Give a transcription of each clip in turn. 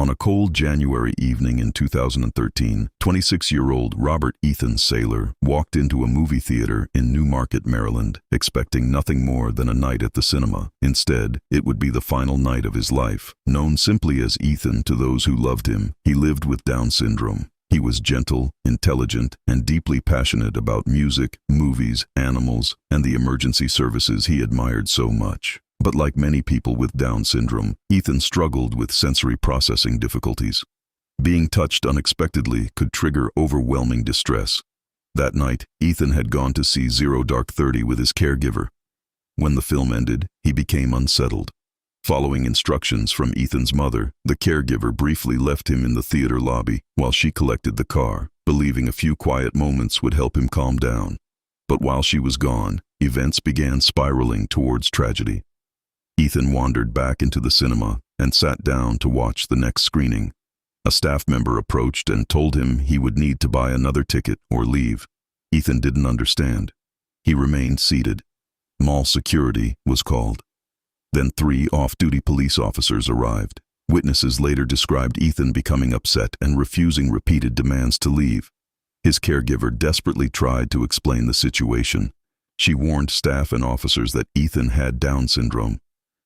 On a cold January evening in 2013, 26-year-old Robert Ethan Saylor walked into a movie theater in Newmarket, Maryland, expecting nothing more than a night at the cinema. Instead, it would be the final night of his life. Known simply as Ethan to those who loved him, he lived with Down syndrome. He was gentle, intelligent, and deeply passionate about music, movies, animals, and the emergency services he admired so much. But like many people with Down syndrome, Ethan struggled with sensory processing difficulties. Being touched unexpectedly could trigger overwhelming distress. That night, Ethan had gone to see Zero Dark 30 with his caregiver. When the film ended, he became unsettled. Following instructions from Ethan's mother, the caregiver briefly left him in the theater lobby while she collected the car, believing a few quiet moments would help him calm down. But while she was gone, events began spiraling towards tragedy. Ethan wandered back into the cinema and sat down to watch the next screening. A staff member approached and told him he would need to buy another ticket or leave. Ethan didn't understand. He remained seated. Mall security was called. Then 3 off-duty police officers arrived. Witnesses later described Ethan becoming upset and refusing repeated demands to leave. His caregiver desperately tried to explain the situation. She warned staff and officers that Ethan had Down syndrome.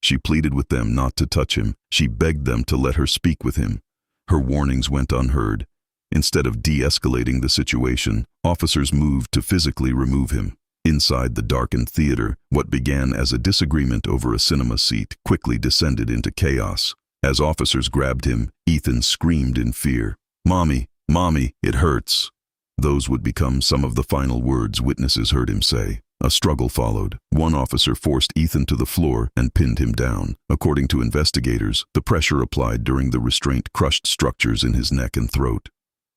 She pleaded with them not to touch him. She begged them to let her speak with him. Her warnings went unheard. Instead of de-escalating the situation, officers moved to physically remove him. Inside the darkened theater, what began as a disagreement over a cinema seat quickly descended into chaos. As officers grabbed him, Ethan screamed in fear, "Mommy, Mommy, it hurts." Those would become some of the final words witnesses heard him say. A struggle followed. One officer forced Ethan to the floor and pinned him down. According to investigators, the pressure applied during the restraint crushed structures in his neck and throat.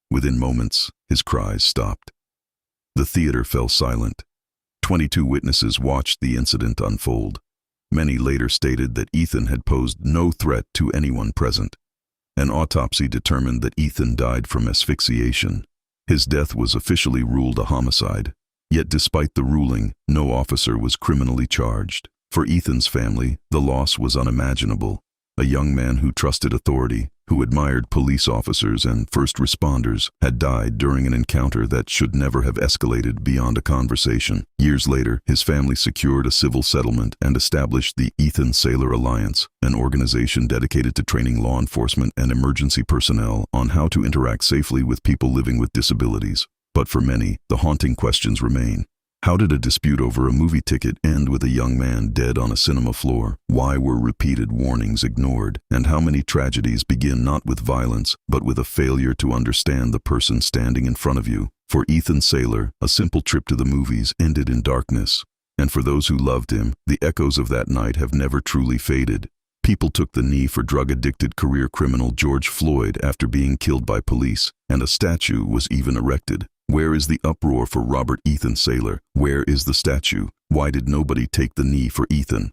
Within moments, his cries stopped. The theater fell silent. 22 witnesses watched the incident unfold. Many later stated that Ethan had posed no threat to anyone present. An autopsy determined that Ethan died from asphyxiation. His death was officially ruled a homicide. Yet despite the ruling, no officer was criminally charged. For Ethan's family, the loss was unimaginable. A young man who trusted authority, who admired police officers and first responders, had died during an encounter that should never have escalated beyond a conversation. Years later, his family secured a civil settlement and established the Ethan Saylor Alliance, an organization dedicated to training law enforcement and emergency personnel on how to interact safely with people living with disabilities. But for many, the haunting questions remain. How did a dispute over a movie ticket end with a young man dead on a cinema floor? Why were repeated warnings ignored? And how many tragedies begin not with violence, but with a failure to understand the person standing in front of you? For Ethan Saylor, a simple trip to the movies ended in darkness. And for those who loved him, the echoes of that night have never truly faded. People took the knee for drug-addicted career criminal George Floyd after being killed by police, and a statue was even erected. Where is the uproar for Robert Ethan Saylor? Where is the statue? Why did nobody take the knee for Ethan?